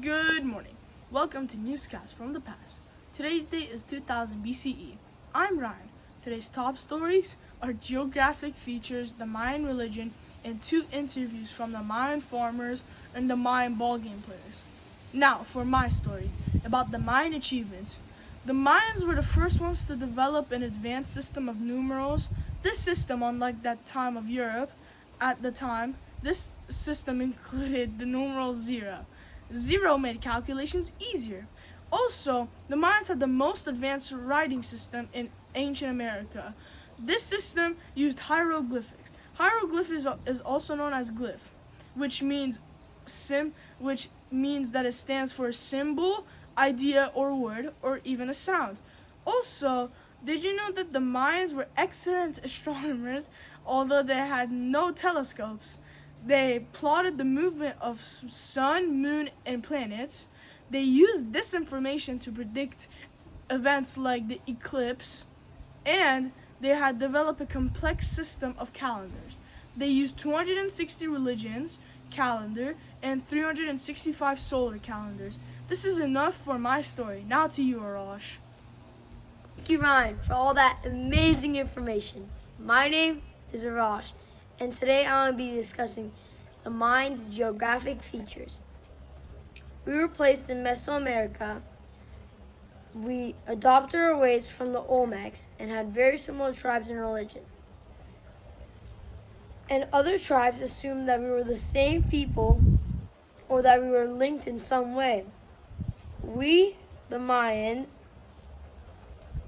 Good morning. Welcome to Newscast from the Past. Today's date is 2000 BCE. I'm Ryan. Today's top stories are geographic features, the Mayan religion, and two interviews from the Mayan farmers and the Mayan ballgame players. Now, for my story about the Mayan achievements. The Mayans were the first ones to develop an advanced system of numerals. This system, unlike that time of Europe, at the time, this system included the numeral zero. Zero made calculations easier. Also, the Mayans had the most advanced writing system in ancient America. This system used hieroglyphics. Hieroglyph is also known as glyph, which means which means that it stands for a symbol, idea, or word, or even a sound. Also, did you know that the Mayans were excellent astronomers, although they had no telescopes? They plotted the movement of sun, moon, and planets. They used this information to predict events like the eclipse, and they had developed a complex system of calendars. They used 260 religions calendar and 365 solar calendars. This is enough for my story. Now to you, Arash. Thank you, Ryan, for all that amazing information. My name is Arash, and today I will be discussing the Mayans' geographic features. We were placed in Mesoamerica. We adopted our ways from the Olmecs and had very similar tribes and religion. And other tribes assumed that we were the same people or that we were linked in some way. We, the Mayans,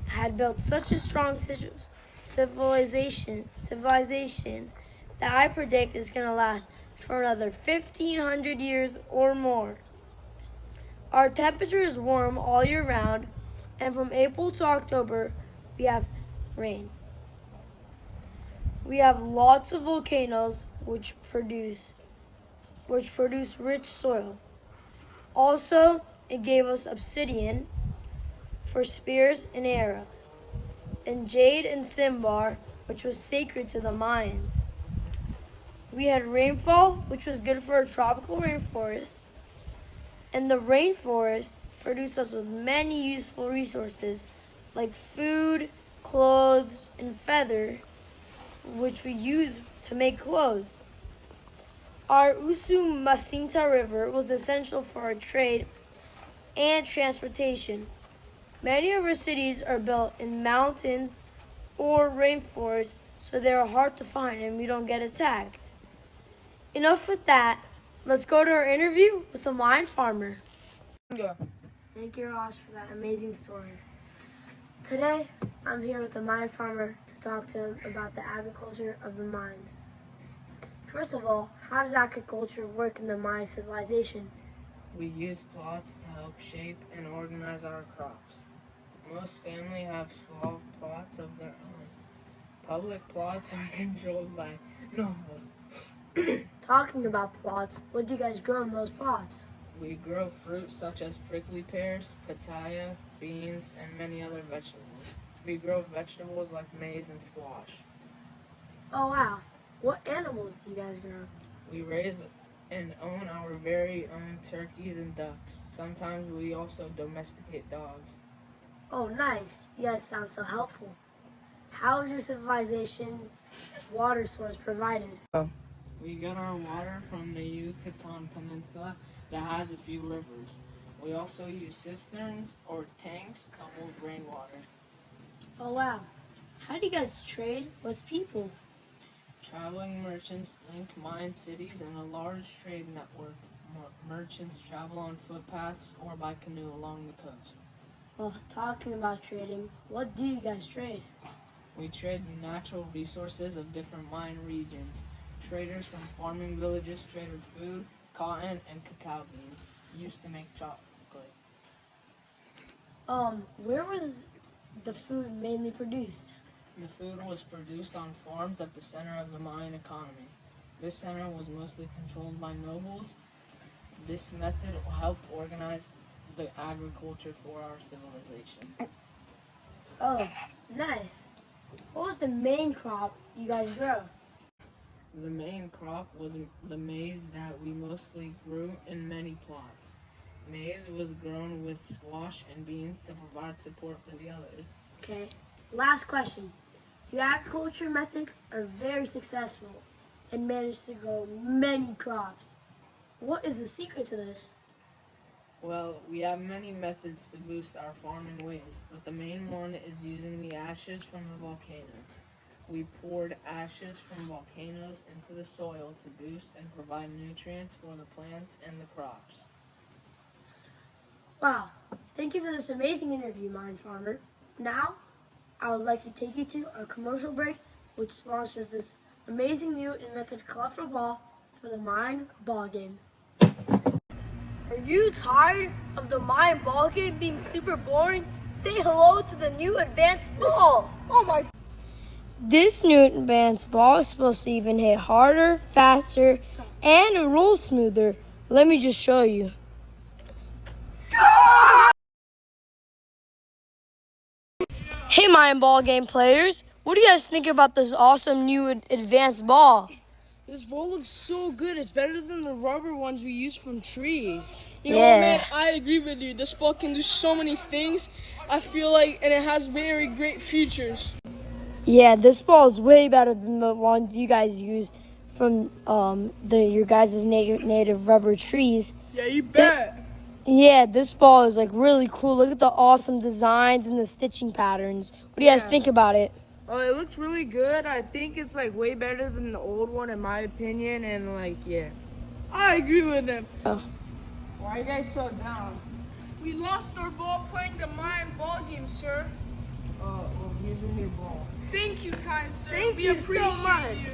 had built such a strong civilization that I predict is going to last for another 1,500 years or more. Our temperature is warm all year round, and from April to October, we have rain. We have lots of volcanoes which produce rich soil. Also, it gave us obsidian for spears and arrows, and jade and simbar, which was sacred to the Mayans. We had rainfall, which was good for a tropical rainforest, and the rainforest produced us with many useful resources like food, clothes, and feather, which we used to make clothes. Our Usumacinta River was essential for our trade and transportation. Many of our cities are built in mountains or rainforests, so they are hard to find and we don't get attacked. Enough with that. Let's go to our interview with the Mayan farmer. Go. Thank you, Ross, for that amazing story. Today, I'm here with the Mayan farmer to talk to him about the agriculture of the Mayans. First of all, how does agriculture work in the Mayan civilization? We use plots to help shape and organize our crops. Most families have small plots of their own. Public plots are controlled by nobles. Talking about plots, what do you guys grow in those plots? We grow fruit such as prickly pears, pitaya, beans, and many other vegetables. We grow vegetables like maize and squash. Oh wow, what animals do you guys grow? We raise and own our very own turkeys and ducks. Sometimes we also domesticate dogs. Oh nice, you guys sound so helpful. How is your civilization's water source provided? We get our water from the Yucatan Peninsula that has a few rivers. We also use cisterns or tanks to hold rainwater. Oh wow, how do you guys trade with people? Traveling merchants link Mayan cities in a large trade network. Merchants travel on footpaths or by canoe along the coast. Well, talking about trading, what do you guys trade? We trade natural resources of different Mayan regions. Traders from farming villages traded food, cotton, and cacao beans used to make chocolate. Where was the food mainly produced? The food was produced on farms at the center of the Mayan economy. This center was mostly controlled by nobles. This method helped organize the agriculture for our civilization. Oh, nice. What was the main crop you guys grow? The main crop was the maize that we mostly grew in many plots. Maize was grown with squash and beans to provide support for the others. Okay. Last question. Your agriculture methods are very successful and manage to grow many crops. What is the secret to this? Well, we have many methods to boost our farming ways, but the main one is using the ashes from the volcanoes. We poured ashes from volcanoes into the soil to boost and provide nutrients for the plants and the crops. Wow. Thank you for this amazing interview, Mind Farmer. Now, I would like to take you to our commercial break, which sponsors this amazing new invented colorful ball for the Mind Ball Game. Are you tired of the Mind Ball Game being super boring? Say hello to the new advanced ball. Oh my. This new advanced ball is supposed to even hit harder, faster, and roll smoother. Let me just show you. Hey, Mind Ball Game players. What do you guys think about this awesome new advanced ball? This ball looks so good. It's better than the rubber ones we use from trees. You know, Yeah. man, I agree with you. This ball can do so many things. I feel like, and it has very great features. Yeah, this ball is way better than the ones you guys use from your guys' native rubber trees. Yeah, you bet. Yeah, this ball is like really cool. Look at the awesome designs and the stitching patterns. What do you guys think about it? Oh, it looks really good. I think it's like way better than the old one in my opinion, and like, yeah. I agree with him. Why are you guys so down? We lost our ball playing the Mind Ball Game, sir. Well, here's a new ball. Thank you, kind sir. Thank we you so appreciate much. you.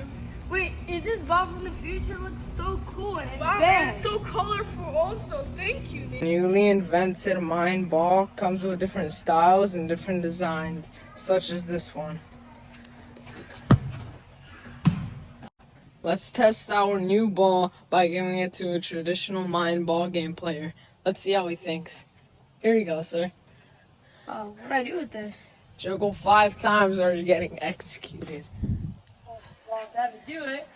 Wait, is this ball from the future? It looks so cool and Wow, man, it's so colorful also. Thank you, man. Newly invented Mind Ball comes with different styles and different designs, such as this one. Let's test our new ball by giving it to a traditional Mind Ball Game player. Let's see how he thinks. Here you go, sir. What do I do with this? Juggle 5 times or you're getting executed. Well, I better do it.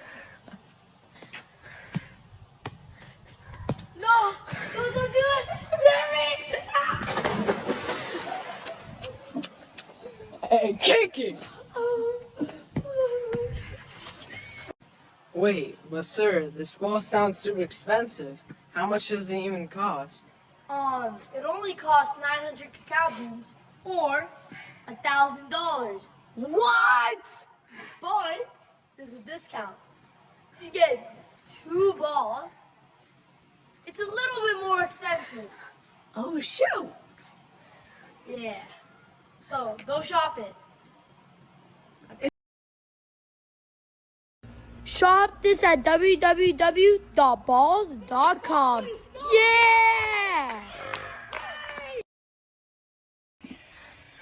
No! Don't do it! Hey, kick it! Jeremy! Wait, but sir, this ball sounds super expensive. How much does it even cost? It only costs 900 cacao beans or $1,000. What? But there's a discount. If you get 2 balls, it's a little bit more expensive. Oh, shoot! Yeah. So go shop it. Shop this at www.balls.com. Yeah!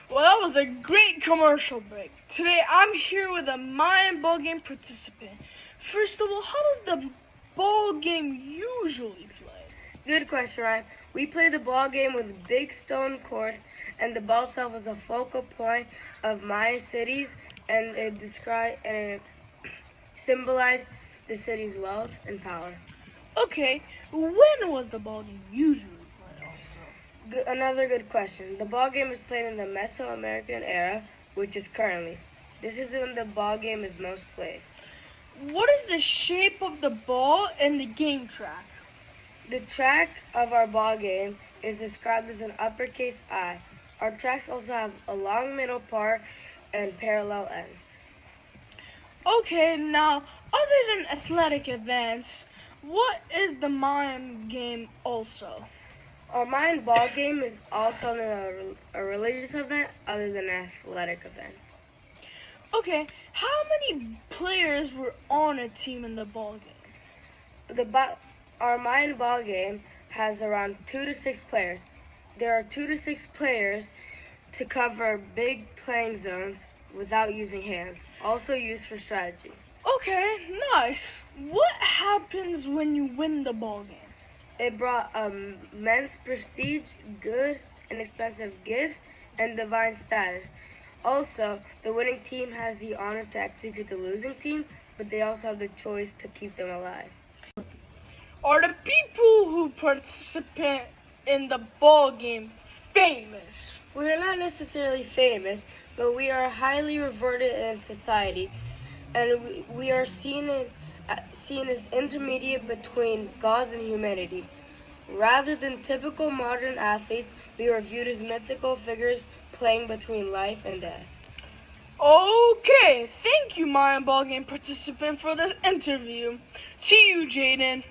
Well, that was a great commercial break. Today, I'm here with a Mind Ball Game participant. First of all, how does the ball game usually play? Good question, Ryan. We play the ball game with big stone courts, and the ball itself is a focal point of Maya cities, and it symbolized the city's wealth and power. Okay, when was the ball game usually played also? Another good question. The ball game is played in the Mesoamerican era, which is currently. This is when the ball game is most played. What is the shape of the ball and the game track? The track of our ball game is described as an uppercase I. Our tracks also have a long middle part and parallel ends. Okay, now, other than athletic events, what is the Mind game also? Our Mind Ball Game is also a religious event other than an athletic event. Okay, how many players were on a team in the ball game? Our Mind Ball Game has around 2 to 6 players. There are 2 to 6 players to cover big playing zones without using hands, also used for strategy. Okay, nice. What happens when you win the ball game? It brought immense prestige, good and expensive gifts, and divine status. Also, the winning team has the honor to execute the losing team, but they also have the choice to keep them alive. Are the people who participate in the ball game famous? We are not necessarily famous, but we are highly revered in society, and we are seen as intermediate between gods and humanity. Rather than typical modern athletes, we are viewed as mythical figures playing between life and death. Okay, thank you, Mayan ball game participant, for this interview. To you, Jaden.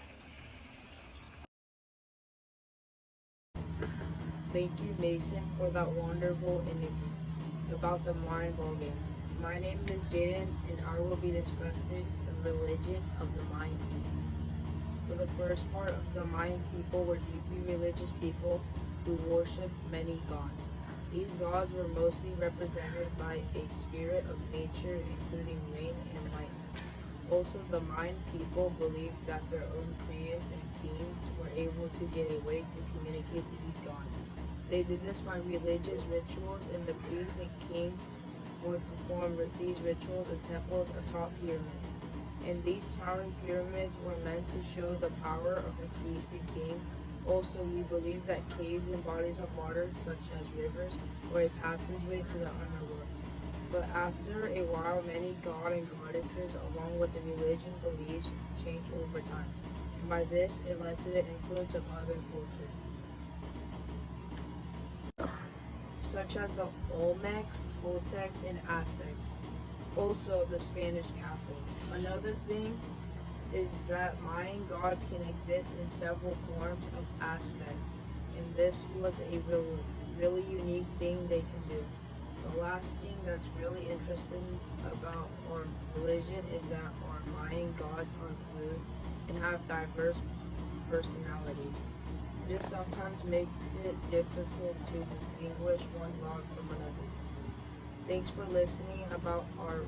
Thank you, Mason, for that wonderful interview about the Mayan ball game. My name is Jaden, and I will be discussing the religion of the Mayan people. For the first part, the Mayan people were deeply religious people who worshipped many gods. These gods were mostly represented by a spirit of nature, including rain and lightning. Also, the Mayan people believed that their own priests and kings were able to get a way to communicate to these gods. They did this by religious rituals, and the priests and kings would perform these rituals in temples atop pyramids. And these towering pyramids were meant to show the power of the priests and kings. Also, we believe that caves and bodies of water, such as rivers, were a passageway to the underworld. But after a while, many god and goddesses, along with the religion beliefs, changed over time. And by this, it led to the influence of other cultures, such as the Olmecs, Toltecs, and Aztecs. Also, the Spanish Catholics. Another thing is that Mayan gods can exist in several forms of aspects, and this was a really unique thing they can do. The last thing that's really interesting about our religion is that our Mayan gods are fluid and have diverse personalities. This sometimes makes it difficult to distinguish one god from another. Thanks for listening about our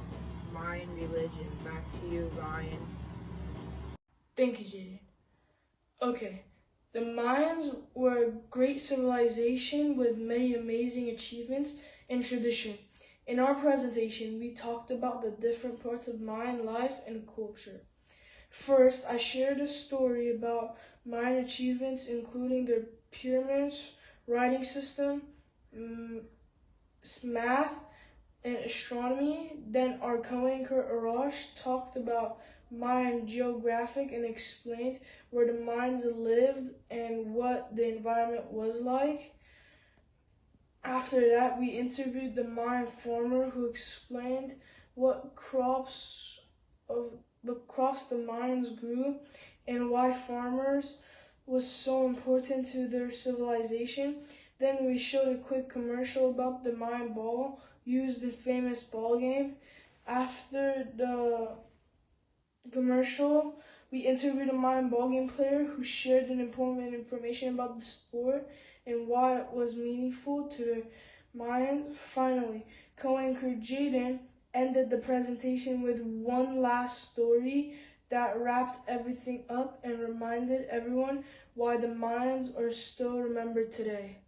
Mayan religion. Back to you, Ryan. Thank you, Jaden. Okay, the Mayans were a great civilization with many amazing achievements and tradition. In our presentation, we talked about the different parts of Mayan life and culture. First, I shared a story about Mayan achievements, including their pyramids, writing system, math, and astronomy. Then our co-anchor Arash talked about Mayan geographic and explained where the Mayans lived and what the environment was like. After that, we interviewed the Mayan farmer who explained what the crops the Mayans grew and why farmers was so important to their civilization. Then we showed a quick commercial about the Mayan ball used in famous ball game. After the commercial, we interviewed a Mayan ball game player who shared an important information about the sport and why it was meaningful to the Mayans. Finally, co-anchor Jaden ended the presentation with one last story that wrapped everything up and reminded everyone why the Mayans are still remembered today.